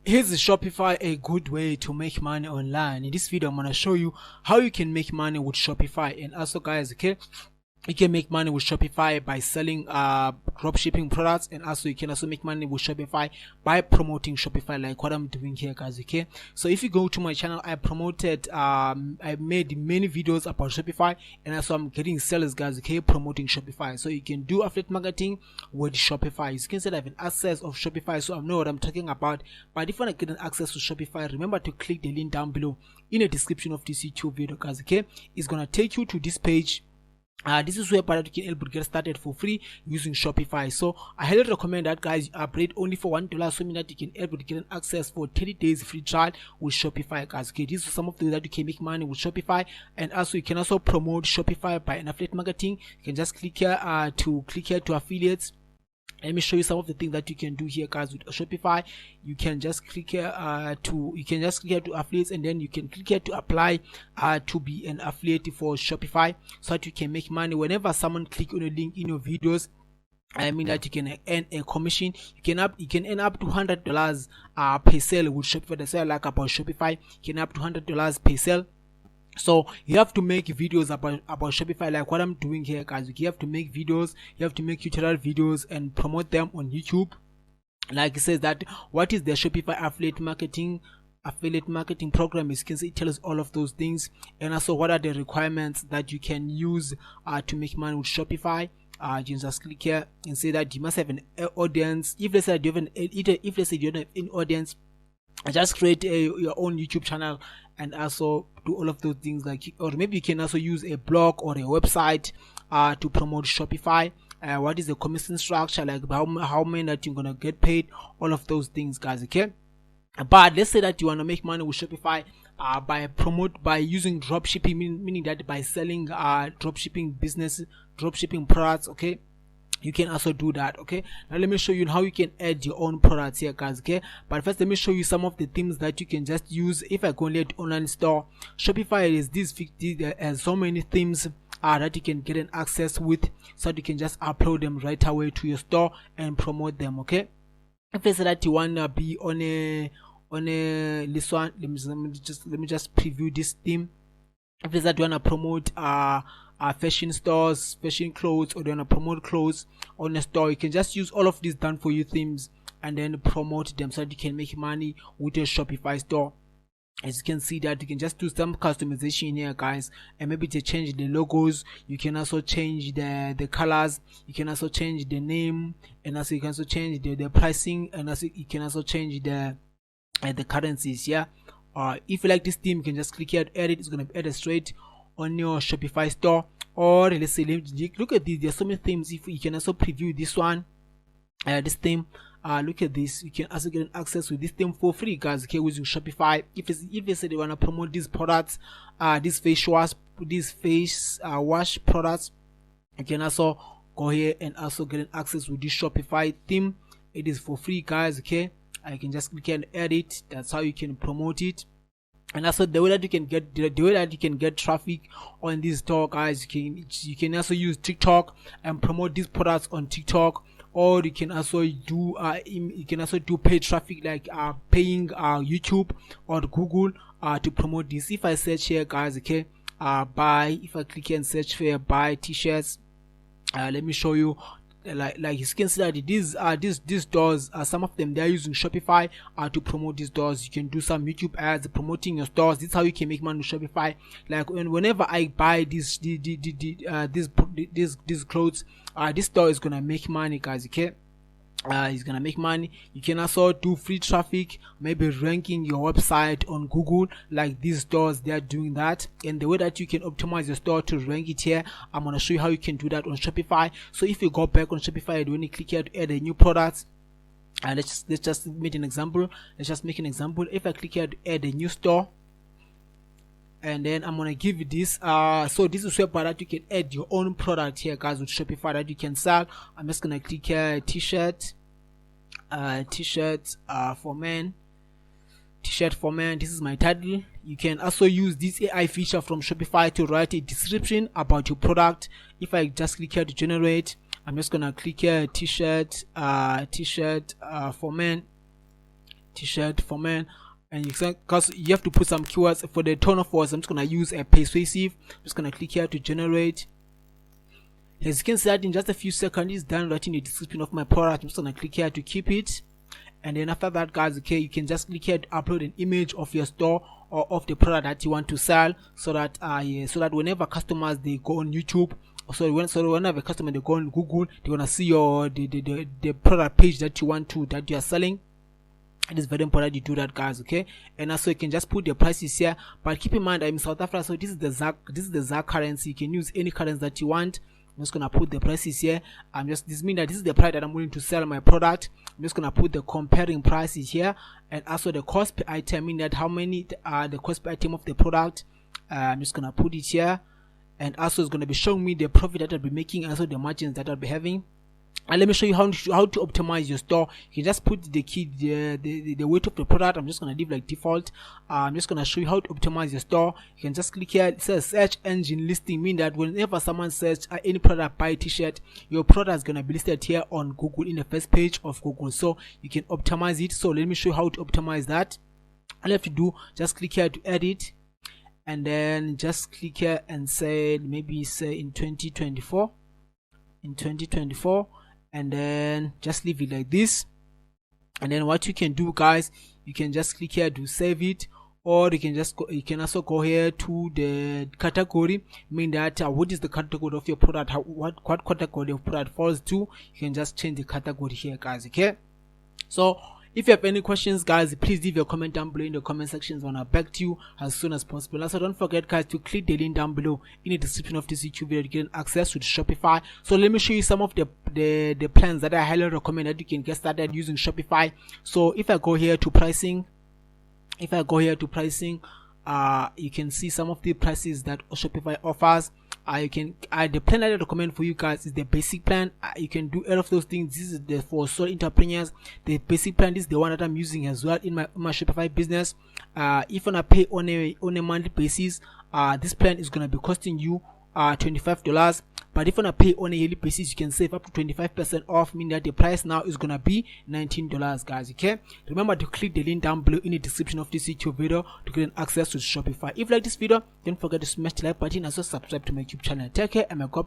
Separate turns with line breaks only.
Here's Shopify, a good way to make money online. In this video, I'm gonna show you how you can make money with Shopify. And also, guys, okay, you can make money with Shopify by selling drop shipping products, and also you can also make money with Shopify by promoting Shopify, like what I'm doing here, guys. Okay, so if you go to my channel, I promoted I made many videos about Shopify, and also I'm getting sellers, guys, okay, promoting Shopify. So you can do affiliate marketing with Shopify. You can say that I have an access of Shopify, so I know what I'm talking about. But if you want to get an access to Shopify, remember to click the link down below in the description of this YouTube video, guys. Okay, it's gonna take you to this page. This is where you can able to get started for free using Shopify. So I highly recommend that, guys. You upgrade only for $1, so mean that you can able to get an access for 30 days free trial with Shopify, guys. Okay, these are some of the ways that you can make money with Shopify, and also you can also promote Shopify by an affiliate marketing. You can just click here to affiliates. Let me show you some of the things that you can do here, guys, with Shopify. You can just click here to affiliates, and then you can click here to apply to be an affiliate for Shopify, so that you can make money whenever someone click on a link in your videos. I mean that you can earn a commission. You can earn up to $100 per sale with Shopify. That's what I like about Shopify. You can up to $100 per sale. So you have to make videos about Shopify, like what I'm doing here, guys. You have to make videos, you have to make tutorial videos and promote them on YouTube. Like it says that what is the Shopify affiliate marketing program, is, you can see it tells all of those things, and also what are the requirements that you can use to make money with Shopify. You just click here and say that you must have an audience. If let's say you don't have an audience, just create your own YouTube channel and also do all of those things, like, or maybe you can also use a blog or a website to promote Shopify. What is the commission structure, like how many that you're gonna get paid, all of those things, guys. Okay, but let's say that you want to make money with Shopify by using drop shipping, meaning that by selling drop shipping products. Okay, you can also do that. Okay, now let me show you how you can add your own products here, guys. Okay, but first let me show you some of the themes that you can just use. If I go to online store, Shopify is so many themes that you can get an access with, so that you can just upload them right away to your store and promote them. Okay, if it's that you want to be on a this one, let me just preview this theme. If it's that you want to promote fashion stores, fashion clothes, or you want to promote clothes on a store, you can just use all of these done for you themes and then promote them, so that you can make money with your Shopify store. As you can see that you can just do some customization here, guys, and maybe to change the logos. You can also change the colors, you can also change the name, and also you can also change the pricing, and also you can also change the currencies. Yeah, if you like this theme, you can just click here to edit. It's going to be added straight on your Shopify store. Or let's say, look at this, there's so many themes. If you can also preview this one, this theme, look at this, you can also get an access with this theme for free, guys. Okay, using Shopify. If they say they want to promote these products, these face wash products, you can also go here and also get an access with this Shopify theme. It is for free, guys. Okay, I can just click and edit. That's how you can promote it. And also the way that you can get traffic on this store, guys, you can also use TikTok and promote these products on TikTok. Or you can also do paid traffic, like paying YouTube or Google to promote this. If I search here, guys, okay, if I click and search for buy t-shirts, let me show you. Like you can see that these stores, some of them, they're using Shopify to promote these stores. You can do some YouTube ads promoting your stores. This is how you can make money with Shopify. Like whenever I buy these clothes, this store is gonna make money, guys. Okay, it's gonna make money. You can also do free traffic, maybe ranking your website on Google, like these stores, they are doing that. And the way that you can optimize your store to rank it here, I'm gonna show you how you can do that on Shopify. So if you go back on Shopify, when you click here to add a new product, let's just make an example. If I click here to add a new store, and then I'm gonna give you this. So this is where that you can add your own product here, guys, with Shopify that you can sell. I'm just gonna click here t-shirt for men. T-shirt for men. This is my title. You can also use this AI feature from Shopify to write a description about your product. If I just click here to generate, I'm just gonna click here t-shirt for men. t-shirt for men. And because you have to put some keywords for the tone of voice. I'm just gonna use a persuasive. I'm just gonna click here to generate. As you can see that in just a few seconds it's done writing the description of my product. I'm just gonna click here to keep it. And then after that, guys, okay, you can just click here to upload an image of your store or of the product that you want to sell, so that whenever customers they go on YouTube, whenever a customer they go on Google, they're gonna see your the product page that you are selling. It is very important you do that, guys, okay? And also you can just put the prices here, but keep in mind I'm in South Africa, so this is the ZAR currency. You can use any currency that you want. I'm just gonna put the prices here. This means that this is the price that I'm willing to sell my product. I'm just gonna put the comparing prices here, and also the cost per item, meaning that how many the cost per item of the product. I'm just gonna put it here, and also it's gonna be showing me the profit that I'll be making, and also the margins that I'll be having. And let me show you how to optimize your store. You can just put the key, the weight of the product. I'm just gonna leave like default. I'm just gonna show you how to optimize your store. You can just click here. It says search engine listing, meaning that whenever someone searches any product, buy a t-shirt, your product is gonna be listed here on Google in the first page of Google. So you can optimize it. So let me show you how to optimize that. All you have to do, just click here to edit, and then just click here and say maybe say in 2024. And then just leave it like this. And then what you can do, guys, you can just click here to save it, or you can also go here to the category, mean that what is the category of your product, what category of product falls to. You can just change the category here, guys, okay? So if you have any questions, guys, please leave your comment down below in the comment sections. I wanna back to you as soon as possible. Also, don't forget, guys, to click the link down below in the description of this YouTube video to get access to the Shopify. So let me show you some of the plans that I highly recommend that you can get started using Shopify. So if I go here to pricing, you can see some of the prices that Shopify offers. The plan that I recommend for you guys is the basic plan. You can do all of those things. This is for sole entrepreneurs. The basic plan is the one that I'm using as well in my Shopify business. If you wanna pay on a monthly basis, this plan is gonna be costing you $25. But if you wanna pay on a yearly basis, you can save up to 25% off, meaning that the price now is gonna be $19, guys, okay? Remember to click the link down below in the description of this YouTube video to get access to Shopify. If you like this video, don't forget to smash the like button and also subscribe to my YouTube channel. Take care, and my God